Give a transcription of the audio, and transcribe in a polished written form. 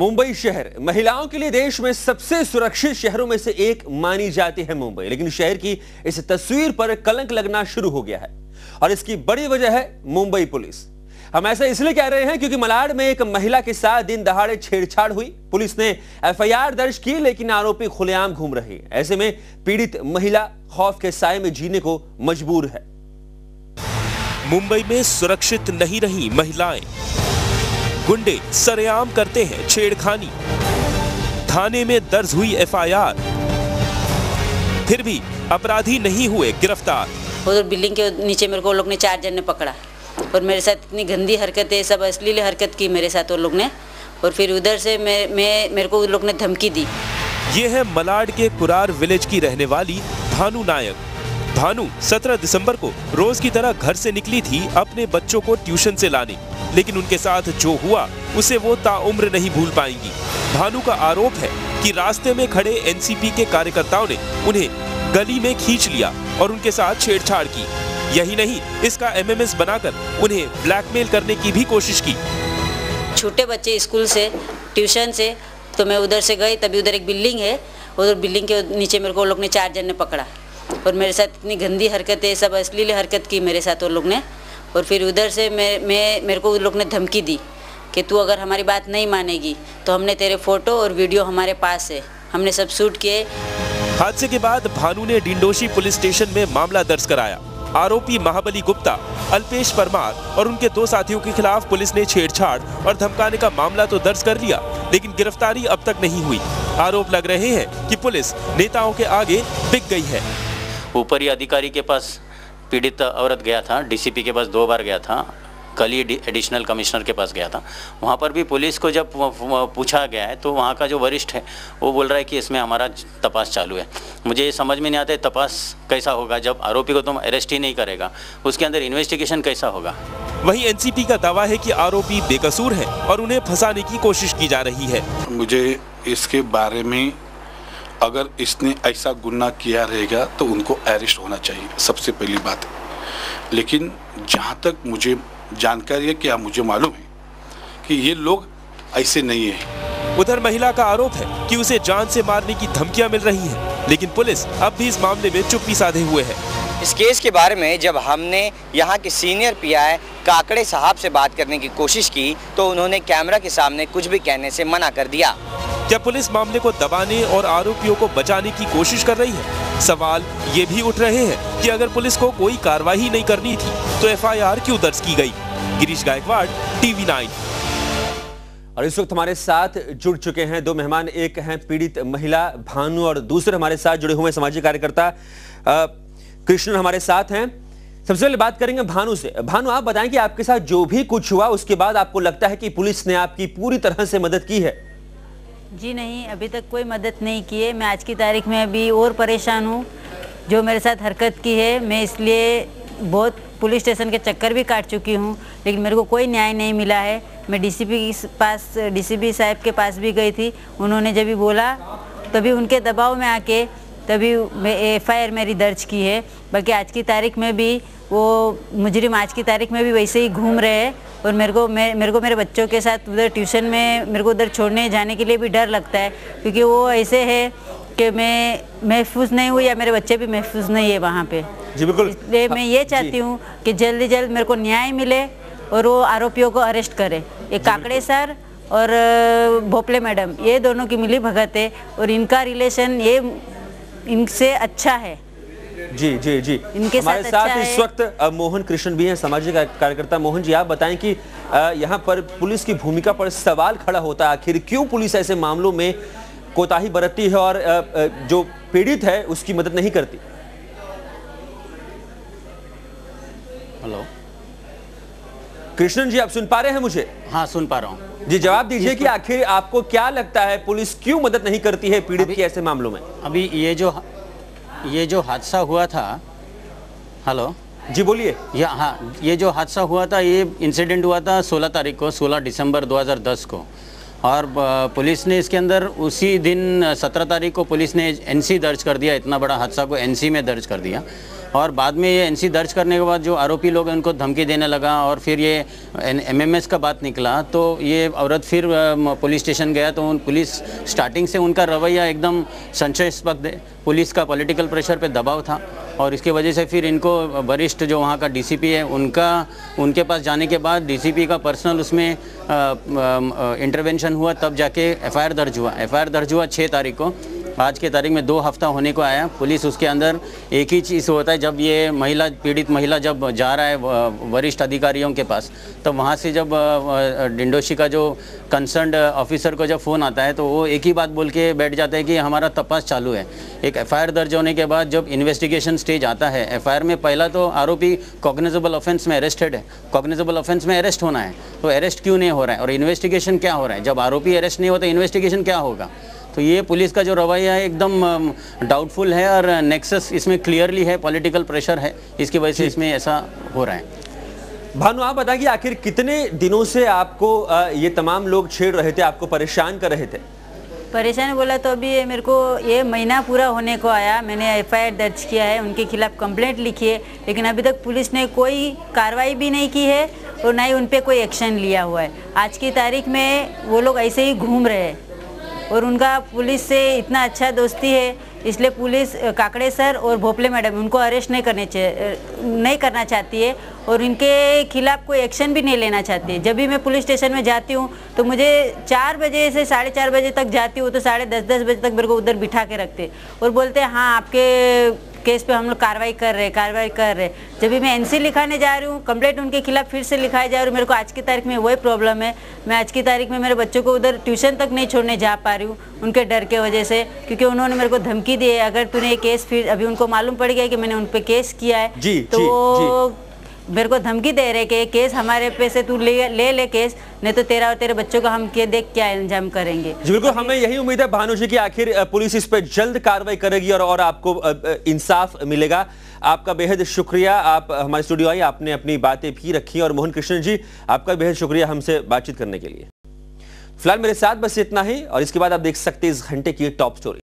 मुंबई शहर महिलाओं के लिए देश में सबसे सुरक्षित शहरों में से एक मानी जाती है मुंबई, लेकिन शहर की इस तस्वीर पर कलंक लगना शुरू हो गया है और इसकी बड़ी वजह है मुंबई पुलिस। हम ऐसा इसलिए कह रहे हैं क्योंकि मलाड में एक महिला के साथ दिन दहाड़े छेड़छाड़ हुई। पुलिस ने एफआईआर दर्ज की, लेकिन आरोपी खुलेआम घूम रहे हैं। ऐसे में पीड़ित महिला खौफ के साए में जीने को मजबूर है। मुंबई में सुरक्षित नहीं रही महिलाएं, गुंडे सरेआम करते हैं छेड़खानी, थाने में दर्ज हुई एफआईआर, फिर भी अपराधी नहीं हुए गिरफ्तार। उधर बिल्डिंग के नीचे मेरे को लोग ने 4 जन ने पकड़ा और मेरे साथ इतनी गंदी हरकतें, सब अश्लील हरकत की मेरे साथ वो लोग ने, और फिर उधर से मेरे को लोग ने धमकी दी। ये है मलाड के कुरार विलेज की रहने वाली भानु नायक। भानु 17 दिसंबर को रोज की तरह घर से निकली थी अपने बच्चों को ट्यूशन से लाने, लेकिन उनके साथ जो हुआ उसे वो ताउम्र नहीं भूल पाएंगी। भानु का आरोप है कि रास्ते में खड़े एनसीपी के कार्यकर्ताओं ने उन्हें गली में खींच लिया और उनके साथ छेड़छाड़ की। यही नहीं, इसका एमएमएस बनाकर उन्हें ब्लैकमेल करने की भी कोशिश की। छोटे बच्चे स्कूल से ट्यूशन से तो मैं उधर से गई, तभी उधर एक बिल्डिंग है, उधर बिल्डिंग के नीचे मेरे को लोग ने 4 जन ने पकड़ा और मेरे साथ इतनी गंदी हरकतें, सब अश्लील हरकत की मेरे साथ वो लोग ने, और फिर उधर से मेरे को लोग ने धमकी दी कि तू अगर हमारी बात नहीं मानेगी तो हमने तेरे फोटो और वीडियो हमारे पास है, हमने सब शूट किए। हादसे के बाद भानु ने डिंडोशी पुलिस स्टेशन में मामला दर्ज कराया। आरोपी महाबली गुप्ता, अल्पेश परमार और उनके 2 साथियों के खिलाफ पुलिस ने छेड़छाड़ और धमकाने का मामला तो दर्ज कर लिया, लेकिन गिरफ्तारी अब तक नहीं हुई। आरोप लग रहे हैं कि पुलिस नेताओं के आगे बिक गई है। ऊपरी अधिकारी के पास पीड़ित औरत गया था, डीसीपी के पास 2 बार गया था, कल ही एडिशनल कमिश्नर के पास गया था। वहाँ पर भी पुलिस को जब पूछा गया है तो वहाँ का जो वरिष्ठ है वो बोल रहा है कि इसमें हमारा तपास चालू है। मुझे ये समझ में नहीं आता है तपास कैसा होगा जब आरोपी को तुम अरेस्ट ही नहीं करेगा, उसके अंदर इन्वेस्टिगेशन कैसा होगा। वहीं एनसीपी का दावा है कि आरोपी बेकसूर है और उन्हें फंसाने की कोशिश की जा रही है। मुझे इसके बारे में अगर इसने ऐसा गुनाह किया रहेगा तो उनको अरेस्ट होना चाहिए, सबसे पहली बात है। लेकिन जहाँ तक मुझे जानकारी है, क्या मुझे मालूम है कि ये लोग ऐसे नहीं है। उधर महिला का आरोप है कि उसे जान से मारने की धमकियां मिल रही हैं, लेकिन पुलिस अब भी इस मामले में चुप्पी साधे हुए है। इस केस के बारे में जब हमने यहाँ के सीनियर पीआई काकड़े साहब से बात करने की कोशिश की तो उन्होंने कैमरा के सामने कुछ भी कहने से मना कर दिया। क्या पुलिस मामले को दबाने और आरोपियों को बचाने की कोशिश कर रही है? सवाल ये भी उठ रहे हैं कि अगर पुलिस को कोई कार्रवाई नहीं करनी थी तो एफआईआर क्यों दर्ज की गई? गिरीश गायकवाड़, टीवी9। और इस वक्त हमारे साथ जुड़ चुके हैं 2 मेहमान। एक हैं पीड़ित महिला भानु और दूसरे हमारे साथ जुड़े हुए सामाजिक कार्यकर्ता कृष्ण हमारे साथ हैं। सबसे पहले बात करेंगे भानु से। भानु, आप बताएं कि आपके साथ जो भी कुछ हुआ उसके बाद आपको लगता है कि पुलिस ने आपकी पूरी तरह से मदद की है? जी नहीं, अभी तक कोई मदद नहीं की है। मैं आज की तारीख में अभी और परेशान हूँ। जो मेरे साथ हरकत की है, मैं इसलिए बहुत पुलिस स्टेशन के चक्कर भी काट चुकी हूँ, लेकिन मेरे को कोई न्याय नहीं मिला है। मैं डीसीपी साहब के पास भी गई थी। उन्होंने जब भी बोला तभी उनके दबाव में आके तभी मैं एफआईआर मेरी दर्ज की है। बाकी आज की तारीख में भी वो मुजरिम आज की तारीख में भी वैसे ही घूम रहे हैं और मेरे को मेरे बच्चों के साथ उधर ट्यूशन में मेरे को उधर छोड़ने जाने के लिए भी डर लगता है, क्योंकि वो ऐसे है कि मैं महफूज नहीं हूँ या मेरे बच्चे भी महफूज नहीं है वहाँ पे। जी बिल्कुल। इसलिए मैं ये चाहती हूँ कि जल्दी जल्द मेरे को न्याय मिले और वो आरोपियों को अरेस्ट करे। ये काकड़े सर और भोपले मैडम, ये दोनों की मिली भगत है और इनका रिलेशन ये इनसे अच्छा है। जी जी जी, इनके हमारे साथ इस वक्त मोहन कृष्ण भी हैं, सामाजिक कार्यकर्ता। मोहन जी, आप बताएं कि यहाँ पर पुलिस की भूमिका पर सवाल खड़ा होता है। आखिर क्यों पुलिस ऐसे मामलों में कोताही बरतती है और जो पीड़ित है उसकी मदद नहीं करती? हेलो कृष्णन जी, आप सुन पा रहे हैं मुझे? हाँ, सुन पा रहा हूँ जी, जवाब दीजिए कि आखिर आपको क्या लगता है पुलिस क्यों मदद नहीं करती है पीड़ित के ऐसे मामलों में? अभी ये जो हादसा हुआ था, हेलो जी बोलिए। हाँ, ये जो हादसा हुआ था, ये इंसिडेंट हुआ था 16 तारीख को, 16 दिसंबर 2010 को, और पुलिस ने इसके अंदर उसी दिन 17 तारीख को पुलिस ने एनसी दर्ज कर दिया। इतना बड़ा हादसा को एनसी में दर्ज कर दिया। और बाद में ये एनसी दर्ज करने के बाद जो आरोपी लोग हैं उनको धमकी देने लगा और फिर ये एमएमएस का बात निकला, तो ये औरत फिर पुलिस स्टेशन गया तो पुलिस स्टार्टिंग से उनका रवैया एकदम संशयास्पद है। पुलिस का पॉलिटिकल प्रेशर पे दबाव था और इसके वजह से फिर इनको वरिष्ठ जो वहाँ का डीसीपी है उनके पास जाने के बाद डीसीपी का पर्सनल उसमें इंटरवेंशन हुआ, तब जाके एफआईआर दर्ज हुआ। एफआईआर दर्ज हुआ 6 तारीख को। आज के तारीख में 2 हफ्ता होने को आया। पुलिस उसके अंदर एक ही चीज़ होता है, जब ये पीड़ित महिला जब जा रहा है वरिष्ठ अधिकारियों के पास, तब वहाँ से जब डिंडोशी का जो कंसर्न्ड ऑफिसर को जब फ़ोन आता है तो वो एक ही बात बोल के बैठ जाता है कि हमारा तपास चालू है। एक एफआईआर दर्ज होने के बाद जब इन्वेस्टिगेशन स्टेज आता है, एफआईआर में पहला तो आरोपी कॉग्निजेबल ऑफेंस में अरेस्टेड है। कॉग्निजेबल ऑफेंस में अरेस्ट होना है, तो अरेस्ट क्यों नहीं हो रहा है और इन्वेस्टिगेशन क्या हो रहा है? जब आरोपी अरेस्ट नहीं होता इन्वेस्टिगेशन क्या होगा? तो ये पुलिस का जो रवैया है एकदम डाउटफुल है और नेक्सस इसमें क्लियरली है, पॉलिटिकल प्रेशर है, इसकी वजह से इसमें ऐसा हो रहा है। भानु, आप बताइए कि आखिर कितने दिनों से आपको ये तमाम लोग छेड़ रहे थे, आपको परेशान कर रहे थे? परेशान बोला तो अभी मेरे को ये महीना पूरा होने को आया। मैंने एफआईआर दर्ज किया है, उनके खिलाफ कंप्लेंट लिखी है, लेकिन अभी तक पुलिस ने कोई कार्रवाई भी नहीं की है और ना ही उन पर कोई एक्शन लिया हुआ है। आज की तारीख में वो लोग ऐसे ही घूम रहे हैं और उनका पुलिस से इतना अच्छा दोस्ती है, इसलिए पुलिस काकड़े सर और भोपले मैडम उनको अरेस्ट नहीं करना चाहती है और इनके खिलाफ कोई एक्शन भी नहीं लेना चाहती है। जब भी मैं पुलिस स्टेशन में जाती हूँ तो मुझे 4 बजे से 4:30 बजे तक जाती हूँ तो 10:30 बजे तक मेरे को उधर बिठा के रखते और बोलते हैं हाँ आपके केस पे हम लोग कार्रवाई कर रहे। जब भी मैं एनसी लिखाने जा रही हूँ, कंप्लेंट उनके खिलाफ फिर से लिखाई जा रही हूँ। मेरे को आज की तारीख में वही प्रॉब्लम है। मैं आज की तारीख में मेरे बच्चों को उधर ट्यूशन तक नहीं छोड़ने जा पा रही हूँ उनके डर के वजह से, क्योंकि उन्होंने मेरे को धमकी दी है अगर तूने ये केस, फिर अभी उनको मालूम पड़ गया कि मैंने उन पर केस किया है तो मेरे को धमकी दे रहे कि केस हमारे पे से तू ले केस, नहीं तो तेरा और तेरे बच्चों को हम देख क्या इंजाम करेंगे। जी बिल्कुल, हमें यही उम्मीद है भानु जी कि आखिर पुलिस इस पर जल्द कार्रवाई करेगी और आपको इंसाफ मिलेगा। आपका बेहद शुक्रिया, आप हमारे स्टूडियो आई, आपने अपनी बातें भी रखी और मोहन कृष्ण जी आपका बेहद शुक्रिया हमसे बातचीत करने के लिए। फिलहाल मेरे साथ बस इतना ही और इसके बाद आप देख सकते हैं इस घंटे की टॉप स्टोरी।